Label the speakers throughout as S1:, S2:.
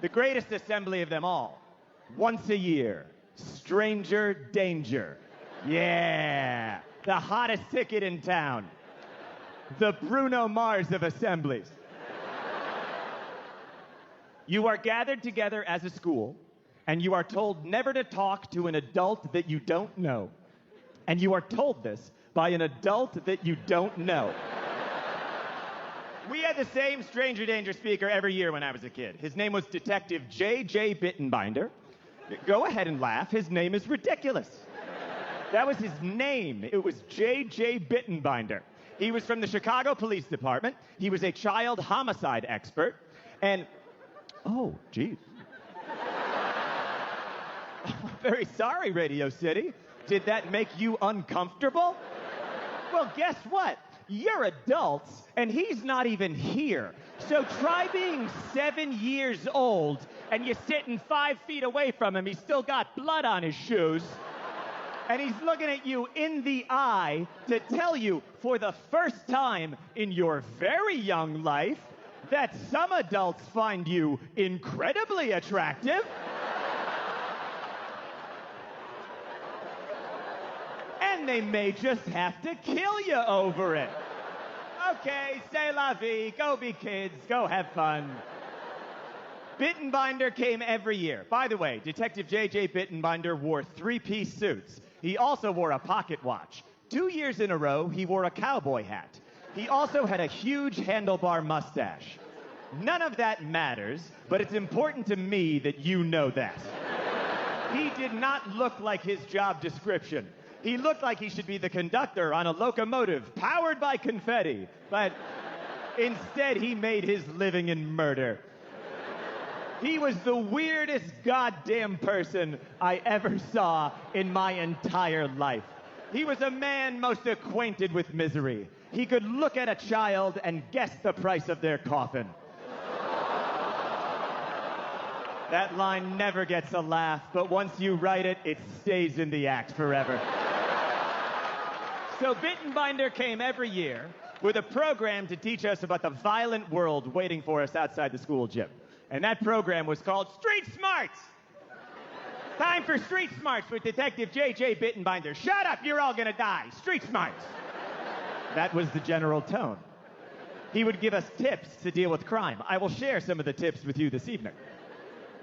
S1: The greatest assembly of them all. Once a year. Stranger danger. Yeah. The hottest ticket in town. The Bruno Mars of assemblies. You are gathered together as a school, and you are told never to talk to an adult that you don't know. And you are told this by an adult that you don't know. We had the same stranger danger speaker every year when I was a kid. His name was Detective J.J. Bittenbinder. Go ahead and laugh. His name is ridiculous. That was his name. It was J.J. Bittenbinder. He was from the Chicago Police Department. He was a child homicide expert. And, oh, geez. I'm very sorry, Radio City. Did that make you uncomfortable? Well, guess what? You're adults, and he's not even here. So try being 7 years old, and you're sitting 5 feet away from him. He's still got blood on his shoes. And he's looking at you in the eye to tell you for the first time in your very young life that some adults find you incredibly attractive. And they may just have to kill you over it. Okay, c'est la vie. Go be kids. Go have fun. Bittenbinder came every year. By the way, Detective J.J. Bittenbinder wore 3-piece suits. He also wore a pocket watch. 2 years in a row, he wore a cowboy hat. He also had a huge handlebar mustache. None of that matters, but it's important to me that you know that. He did not look like his job description. He looked like he should be the conductor on a locomotive powered by confetti, but instead he made his living in murder. He was the weirdest goddamn person I ever saw in my entire life. He was a man most acquainted with misery. He could look at a child and guess the price of their coffin. That line never gets a laugh, but once you write it, it stays in the act forever. So Bittenbinder came every year with a program to teach us about the violent world waiting for us outside the school gym. And that program was called Street Smarts. Time for Street Smarts with Detective J.J. Bittenbinder. Shut up, you're all gonna die. Street Smarts. That was the general tone. He would give us tips to deal with crime. I will share some of the tips with you this evening.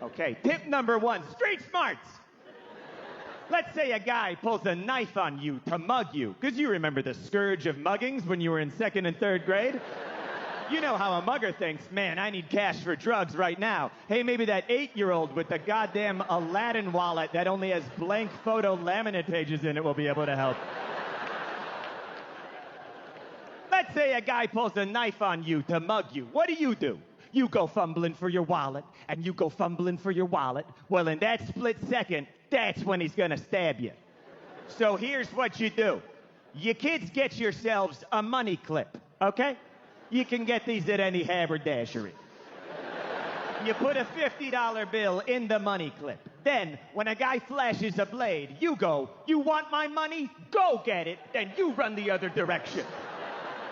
S1: Okay, tip number 1, Street Smarts. Let's say a guy pulls a knife on you to mug you, because you remember the scourge of muggings when you were in 2nd and 3rd grade. You know how a mugger thinks, man, I need cash for drugs right now. Hey, maybe that 8-year-old with the goddamn Aladdin wallet that only has blank photo laminate pages in it will be able to help. Let's say a guy pulls a knife on you to mug you. What do? You go fumbling for your wallet, and you go fumbling for your wallet. Well, in that split second, that's when he's gonna stab you. So here's what you do. You kids get yourselves a money clip, okay? You can get these at any haberdashery. You put a $50 bill in the money clip. Then, when a guy flashes a blade, you go, you want my money? Go get it. Then you run the other direction.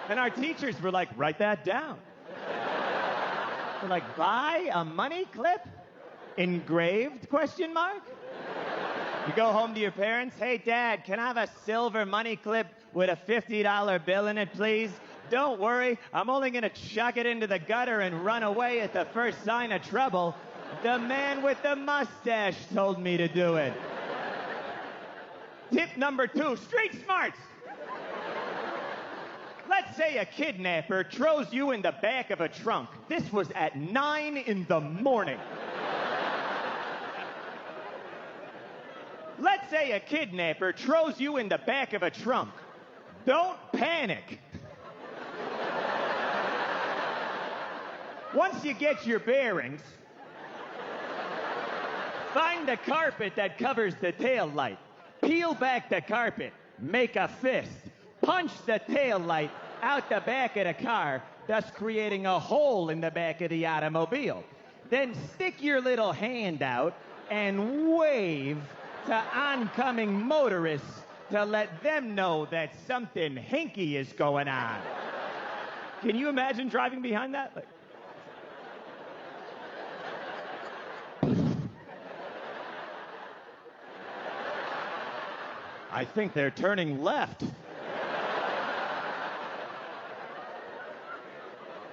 S1: And our teachers were like, write that down. We're like, buy a money clip? Engraved, question mark? You go home to your parents, hey, Dad, can I have a silver money clip with a $50 bill in it, please? Don't worry, I'm only gonna chuck it into the gutter and run away at the first sign of trouble. The man with the mustache told me to do it. Tip number 2, Street Smarts. Let's say a kidnapper throws you in the back of a trunk. This was at 9 in the morning. Let's say a kidnapper throws you in the back of a trunk. Don't panic. Once you get your bearings, find the carpet that covers the tail light. Peel back the carpet, make a fist, punch the tail light out the back of the car, thus creating a hole in the back of the automobile. Then stick your little hand out and wave to oncoming motorists to let them know that something hinky is going on. Can you imagine driving behind that? I think they're turning left.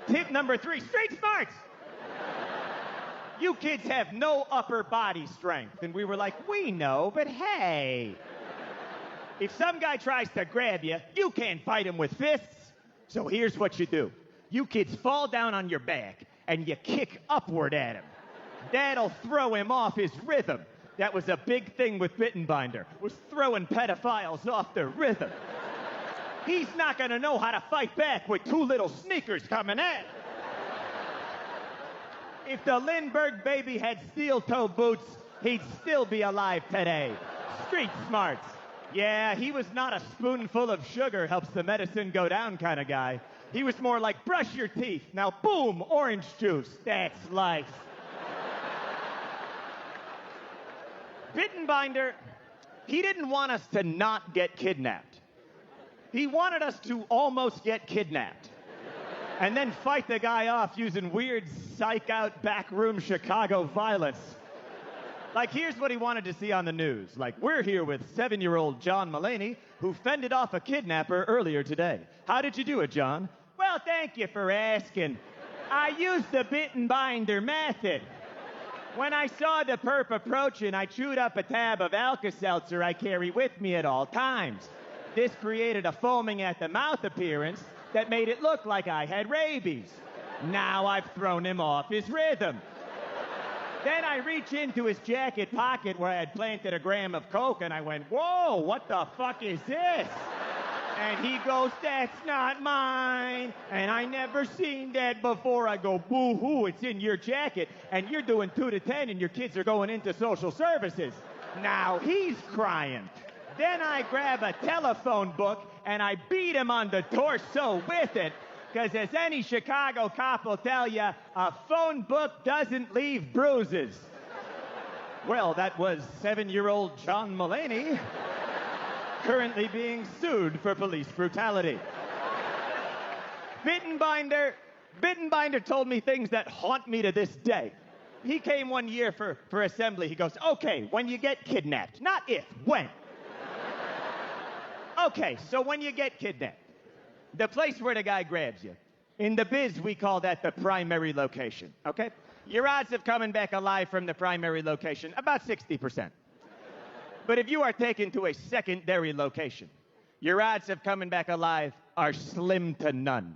S1: Tip number 3, street smarts. You kids have no upper body strength. And we were like, we know, but hey. If some guy tries to grab you, you can't fight him with fists. So here's what you do. You kids fall down on your back and you kick upward at him. That'll throw him off his rhythm. That was a big thing with Bittenbinder, was throwing pedophiles off their rhythm. He's not gonna know how to fight back with 2 little sneakers coming at him. If the Lindbergh baby had steel-toe boots, he'd still be alive today. Street smarts. Yeah, he was not a spoonful of sugar helps the medicine go down kind of guy. He was more like, brush your teeth. Now, boom, orange juice. That's life. Bittenbinder, he didn't want us to not get kidnapped. He wanted us to almost get kidnapped. And then fight the guy off using weird psych-out backroom Chicago violence. Like, here's what he wanted to see on the news. Like, we're here with 7-year-old John Mulaney, who fended off a kidnapper earlier today. How did you do it, John? Well, thank you for asking. I used the Bittenbinder method. When I saw the perp approaching, I chewed up a tab of Alka-Seltzer I carry with me at all times. This created a foaming at the mouth appearance that made it look like I had rabies. Now I've thrown him off his rhythm. Then I reach into his jacket pocket where I had planted a gram of coke and I went, whoa, what the fuck is this? And he goes, that's not mine. And I never seen that before. I go, boo-hoo, it's in your jacket. And you're doing 2 to 10 and your kids are going into social services. Now he's crying. Then I grab a telephone book and I beat him on the torso with it. Because as any Chicago cop will tell you, a phone book doesn't leave bruises. Well, that was 7-year-old John Mulaney, currently being sued for police brutality. Bittenbinder told me things that haunt me to this day. He came one year for assembly. He goes, okay, when you get kidnapped, not if, when. Okay, so when you get kidnapped, the place where the guy grabs you, in the biz, we call that the primary location, okay? Your odds of coming back alive from the primary location, about 60%. But if you are taken to a secondary location, your odds of coming back alive are slim to none.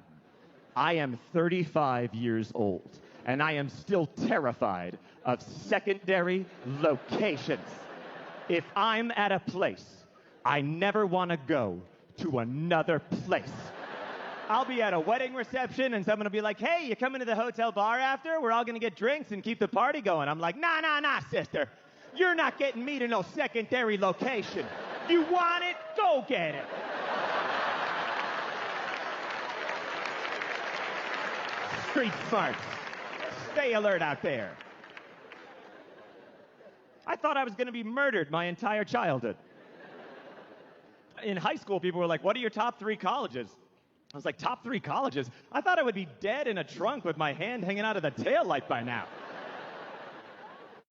S1: I am 35 years old, and I am still terrified of secondary locations. If I'm at a place, I never want to go to another place. I'll be at a wedding reception and someone will be like, hey, you coming to the hotel bar after? We're all going to get drinks and keep the party going. I'm like, nah, sister. You're not getting me to no secondary location. You want it? Go get it. Street smarts. Stay alert out there. I thought I was going to be murdered my entire childhood. In high school, people were like, what are your top 3 colleges? I was like, top 3 colleges? I thought I would be dead in a trunk with my hand hanging out of the taillight by now.